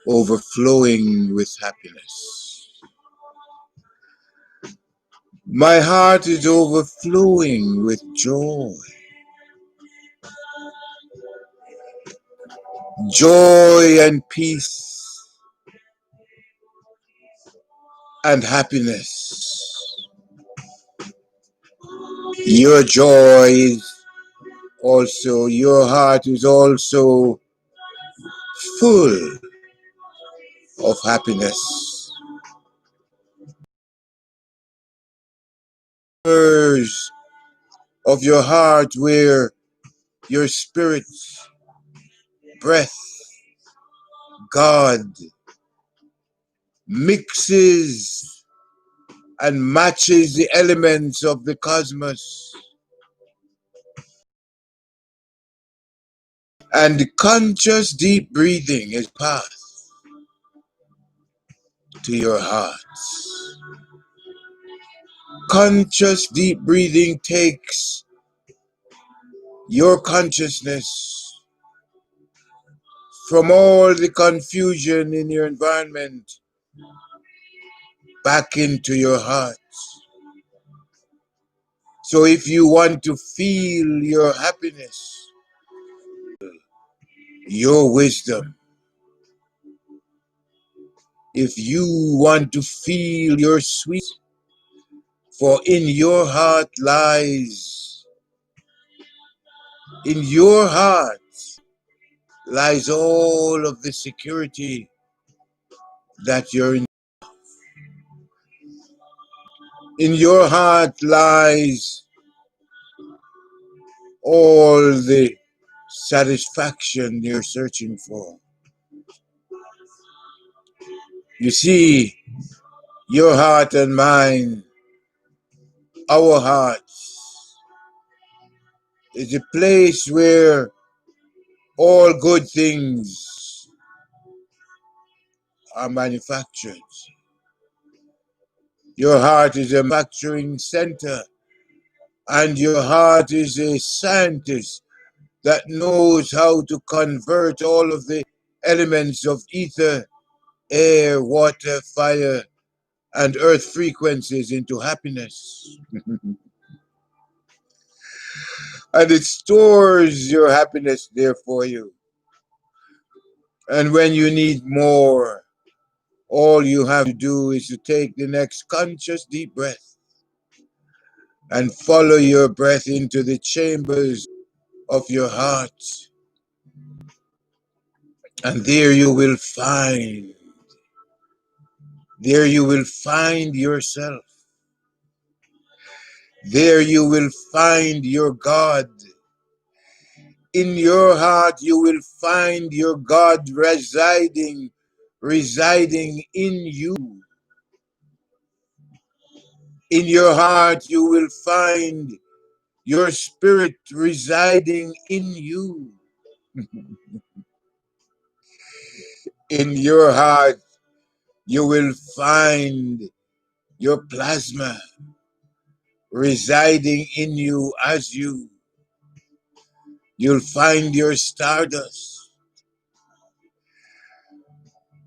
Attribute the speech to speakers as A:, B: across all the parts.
A: overflowing with happiness. My heart is overflowing with joy. Joy and peace and happiness. Your joy is also, your heart is also full of happiness. Of your heart where your spirit, breath, God mixes and matches the elements of the cosmos. And conscious deep breathing is path to your heart. Conscious deep breathing takes your consciousness from all the confusion in your environment back into your heart. So if you want to feel your happiness, your wisdom, if you want to feel your sweet, for in your heart lies all of the security that you're in. In your heart lies all the satisfaction you're searching for. You see, your heart and mine, our hearts, is a place where all good things are manufactured. Your heart is a manufacturing center, and your heart is a scientist that knows how to convert all of the elements of ether, air, water, fire, and earth frequencies into happiness. And it stores your happiness there for you. And when you need more, all you have to do is to take the next conscious deep breath and follow your breath into the chambers of your heart. And there you will find yourself. There you will find your God. In your heart you will find your God residing in you. In your heart you will find your spirit residing in you. In your heart you will find your plasma residing in you as you. You'll find your stardust.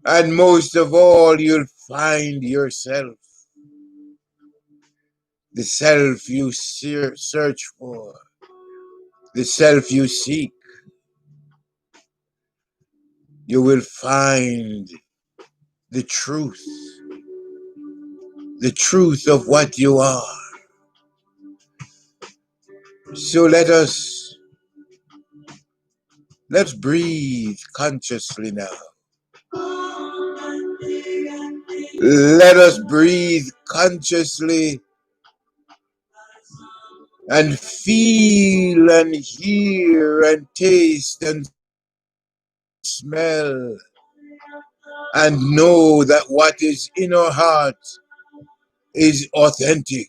A: And most of all, you'll find yourself. The self you search for. The self you seek. You will find the truth. The truth of what you are. So let's breathe consciously now. Let us breathe consciously and feel and hear and taste and smell and know that what is in our heart is authentic.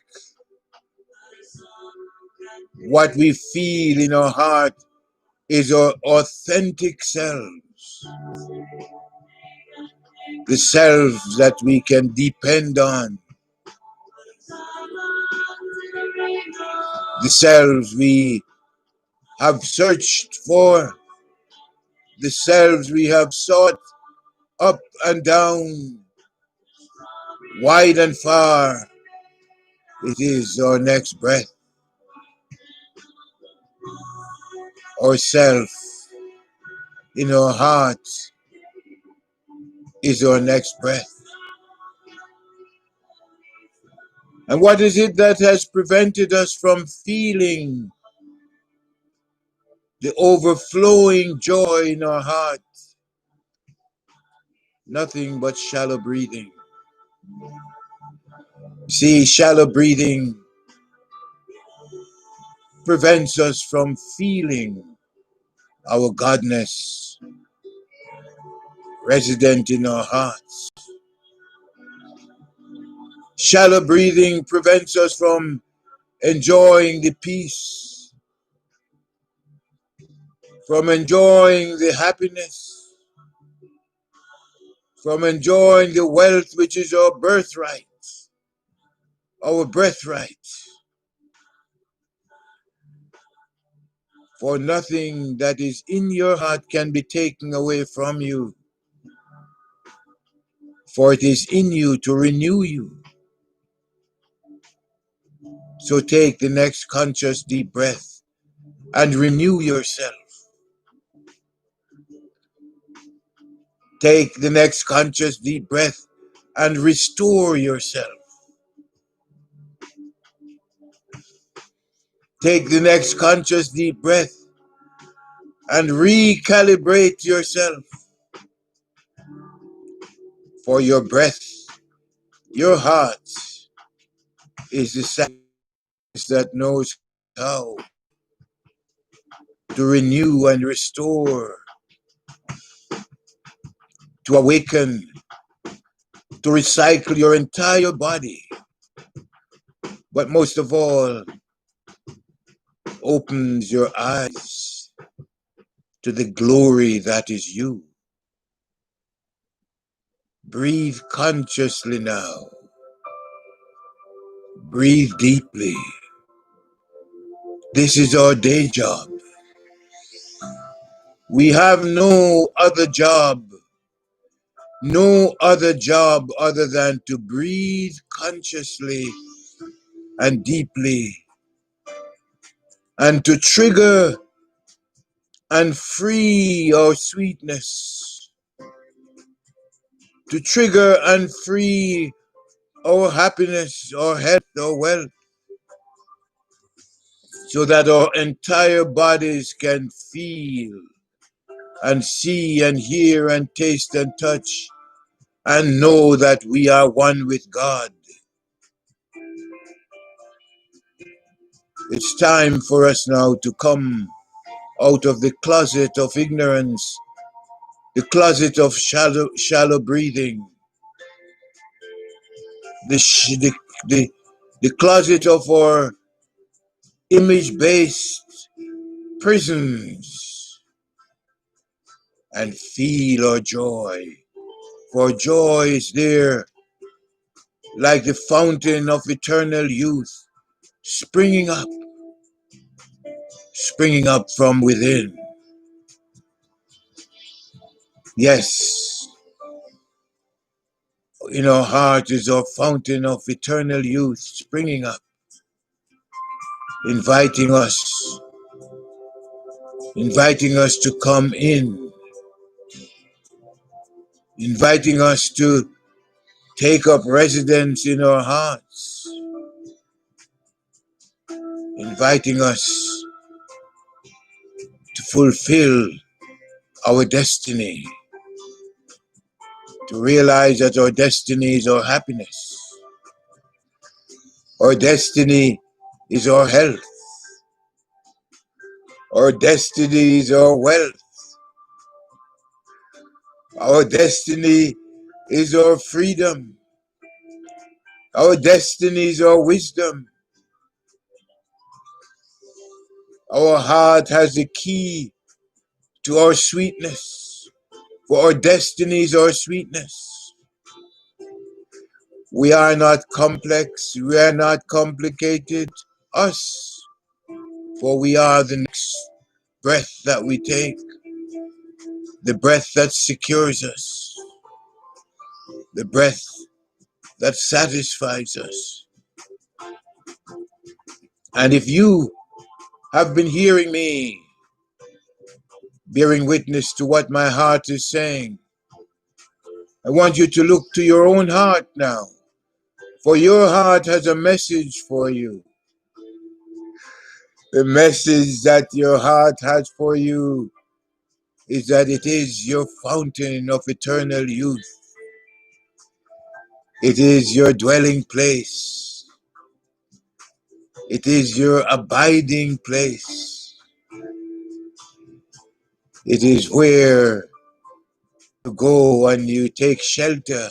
A: What we feel in our heart is our authentic selves. The selves that we can depend on. The selves we have searched for. The selves we have sought up and down, wide and far. It is our next breath. Ourself in our hearts is our next breath. And what is it that has prevented us from feeling the overflowing joy in our heart? Nothing but shallow breathing. See, shallow breathing prevents us from feeling our Godness resident in our hearts. Shallow breathing prevents us from enjoying the peace, from enjoying the happiness, from enjoying the wealth which is our birthright, our birthright. For nothing that is in your heart can be taken away from you, for it is in you to renew you. So take the next conscious deep breath and renew yourself. Take the next conscious deep breath and restore yourself. Take the next conscious deep breath and recalibrate yourself. For your breath, your heart is the science that knows how to renew and restore, to awaken, to recycle your entire body. But most of all, opens your eyes to the glory that is you. Breathe consciously now. Breathe deeply. This is our day job. We have no other job other than to breathe consciously and deeply and to trigger and free our sweetness, to trigger and free our happiness, our health, our wealth, so that our entire bodies can feel and see and hear and taste and touch and know that we are one with God. It's time for us now to come out of the closet of ignorance, the closet of shallow breathing, the, the closet of our image-based prisons, and feel our joy. For joy is there like the fountain of eternal youth, springing up from within. Yes, in our heart is our fountain of eternal youth springing up, inviting us to come in, inviting us to take up residence in our hearts, inviting us to fulfill our destiny, to realize that our destiny is our happiness, our destiny is our health, our destiny is our wealth, our destiny is our freedom, our destiny is our wisdom. Our heart has the key to our sweetness, for our destiny is our sweetness. We are not complex, we are not complicated, us, for we are the next breath that we take, the breath that secures us. the breath that satisfies us. And if you have been hearing me, bearing witness to what my heart is saying, I want you to look to your own heart now, for your heart has a message for you. The message that your heart has for you is that it is your fountain of eternal youth. It is your dwelling place. It is your abiding place. It is where you go and you take shelter.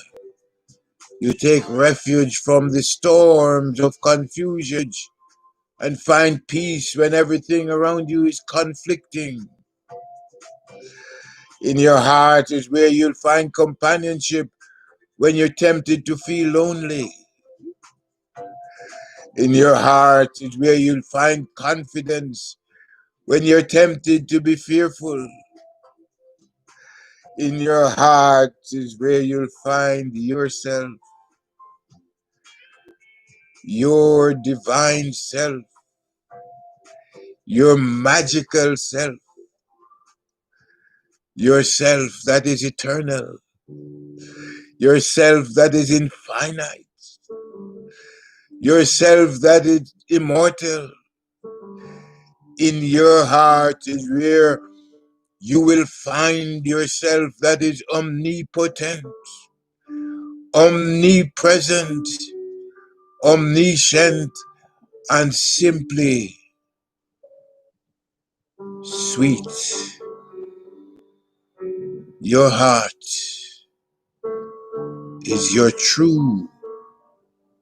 A: You take refuge from the storms of confusion and find peace when everything around you is conflicting. In your heart is where you'll find companionship when you're tempted to feel lonely. In your heart is where you'll find confidence when you're tempted to be fearful. In your heart is where you'll find yourself, your divine self, your magical self, yourself that is eternal, yourself that is infinite, yourself that is immortal. In your heart is where you will find yourself that is omnipotent, omnipresent, omniscient, and simply sweet. Your heart is your true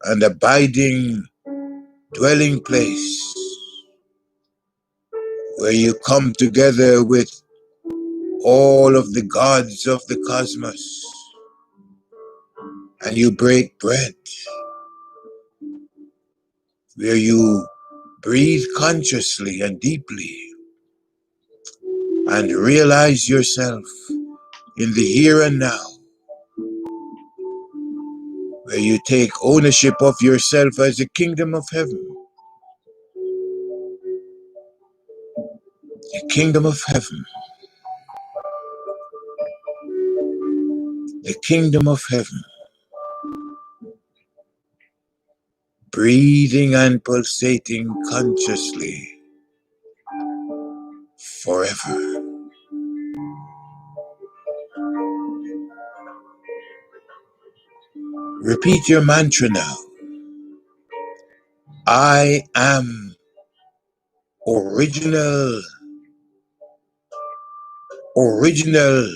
A: and abiding dwelling place where you come together with all of the gods of the cosmos and you break bread, where you breathe consciously and deeply and realize yourself in the here and now, where you take ownership of yourself as the kingdom of heaven. The kingdom of heaven. The kingdom of heaven. Breathing and pulsating consciously forever. Repeat your mantra now. I am original. Original.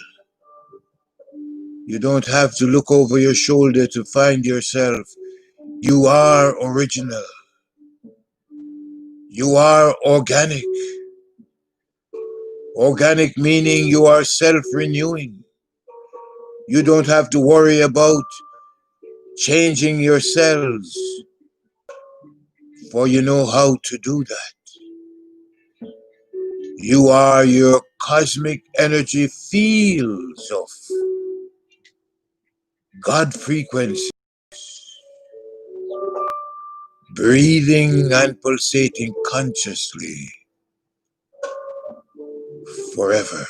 A: You don't have to look over your shoulder to find yourself. You are original. You are organic. Organic meaning you are self-renewing. You don't have to worry about changing your cells, for you know how to do that. You are your cosmic energy fields of God frequency, breathing and pulsating consciously forever.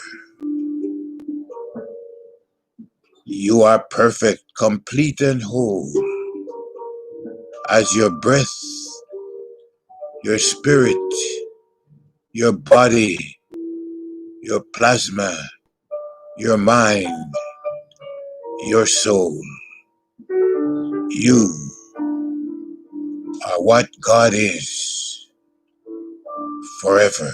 A: You are perfect, complete, and whole as your breath, your spirit, your body, your plasma, your mind, your soul. You are what God is forever.